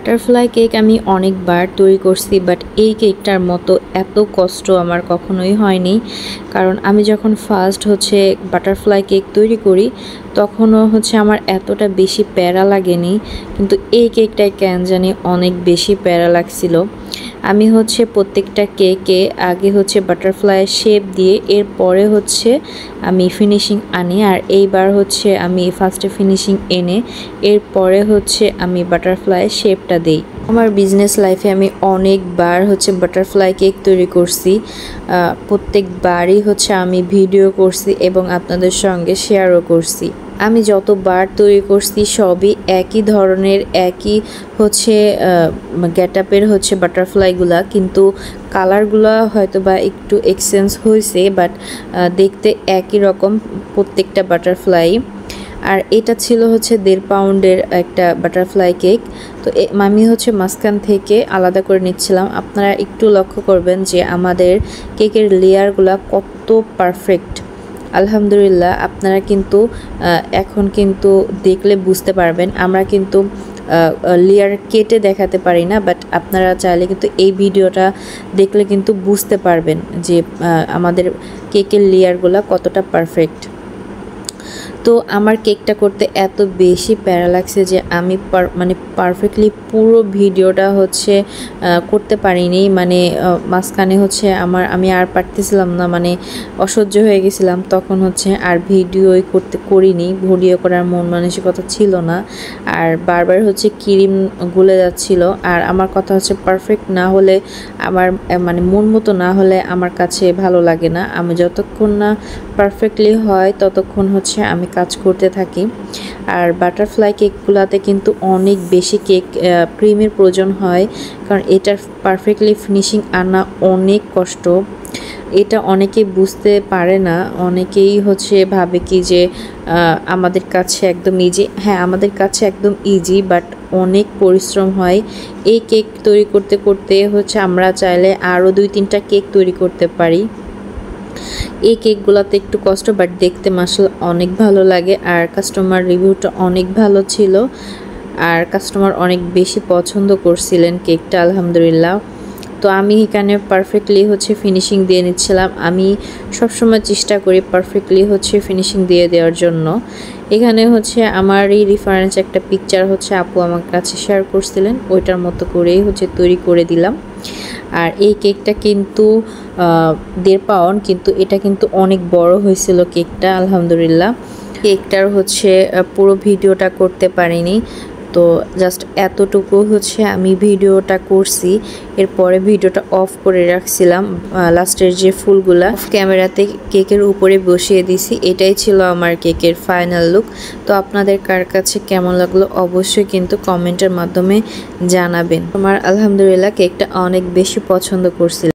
Butterfly cake আমি অনেকবার তৈরি করছি, বাট এই কেকটার মতো এত কষ্ট আমার কখনোই হয়নি। কারণ আমি যখন ফার্স্ট বাটারফ্লাই কেক তৈরি করি তখনও আমার এতটা বেশি প্যারা লাগেনি, কিন্তু এই কেকটায় কেন জানি অনেক বেশি প্যারা লাগছিল। আমি প্রত্যেকটা কেকে আগে বাটারফ্লাই শেপ দিয়ে এরপরে আমি ফিনিশিং আনি, আর এইবার আমি ফার্স্টে ফিনিশিং এনে এরপরে আমি বাটারফ্লাই শেপটা দিই। আমার বিজনেস লাইফে আমি অনেকবার বাটারফ্লাই কেক তৈরি করছি, প্রত্যেকবারই আমি ভিডিও করছি এবং আপনাদের সঙ্গে শেয়ারও করছি। আমি যতবার তৈরি করছি সবই একই ধরনের, একই গেটআপের বাটারফ্লাইগুলা, কিন্তু কালারগুলো হয়তো বা একটু এক্সচেঞ্জ হয়েছে, বাট দেখতে একই রকম প্রত্যেকটা বাটারফ্লাই। আর এটা ছিল 1.5 পাউন্ডের একটা বাটারফ্লাই কেক। তো আমি মাঝখান থেকে আলাদা করে নিচ্ছিলাম। আপনারা একটু লক্ষ্য করবেন যে আমাদের কেকের লেয়ারগুলো কত পারফেক্ট। আলহামদুলিল্লাহ, আপনারা কিন্তু এখন কিন্তু দেখলে বুঝতে পারবেন। আমরা কিন্তু লেয়ার কেটে দেখাতে পারি না, বাট আপনারা চাইলে কিন্তু এই ভিডিওটা দেখলে কিন্তু বুঝতে পারবেন যে আমাদের কেকের লেয়ারগুলো কতটা পারফেক্ট। তো আমার কেকটা করতে এত বেশি প্যারা লাগছে যে আমি পারফেক্টলি পুরো ভিডিওটা করতে পারিনি। মাঝখানে আমি আর পারতেছিলাম না, অসহ্য হয়ে গেছিলাম। তখন আর ভিডিওই করিনি, ভিডিও করার মন মানসিকতা ছিল না। আর বারবার ক্রিম গলে যাচ্ছিল। আর আমার কথা পারফেক্ট না হলে আমার মন মতো না হলে আমার কাছে ভালো লাগে না। আমি যতক্ষণ না পারফেক্টলি হয় ততক্ষণ আমি কাজ করতে থাকি। আর বাটারফ্লাই কেকগুলোতে কিন্তু অনেক বেশি ক্রিমের প্রয়োজন হয়, কারণ এটার পারফেক্টলি ফিনিশিং আনা অনেক কষ্ট। এটা অনেকেই বুঝতে পারে না, অনেকেই ভাবে কি যে আমাদের কাছে একদম ইজি। হ্যাঁ, আমাদের কাছে একদম ইজি, বাট অনেক পরিশ্রম হয়। এই কেক তৈরি করতে করতে আমরা চাইলে আরও 2-3টা কেক তৈরি করতে পারি। এই কেকগুলোতে একটু কষ্ট, বাট দেখতে মাশাআল্লাহ অনেক ভালো লাগে। আর কাস্টমার রিভিউটা অনেক ভালো ছিল, আর কাস্টমার অনেক বেশি পছন্দ করছিলেন কেকটা, আলহামদুলিল্লাহ। তো আমি এখানে পারফেক্টলি ফিনিশিং দিয়ে নিচ্ছিলাম। আমি সবসময় চেষ্টা করি পারফেক্টলি ফিনিশিং দিয়ে দেওয়ার জন্য। এখানে আমার এই রেফারেন্স একটা পিকচার আপু আমার কাছে শেয়ার করছিলেন, ওইটার মতো করেই তৈরি করে দিলাম। আর এই কেকটা কিন্তু 1.5 পাউন্ড, কিন্তু এটা কিন্তু অনেক বড় হয়েছিল কেকটা, আলহামদুলিল্লাহ। কেকটার পুরো ভিডিওটা করতে পারিনি, তো জাস্ট এতটুকু আমি ভিডিওটা করছি। এরপরে ভিডিওটা অফ করে রাখছিলাম, লাস্টের যে ফুলগুলা অফ ক্যামেরাতে কেকের উপরে বসিয়ে দিছি। এটাই ছিল আমার কেকের ফাইনাল লুক। তো আপনাদের কার কাছে কেমন লাগলো অবশ্যই কিন্তু কমেন্টের মাধ্যমে জানাবেন। আমার আলহামদুলিল্লাহ কেকটা অনেক বেশি পছন্দ করছিল।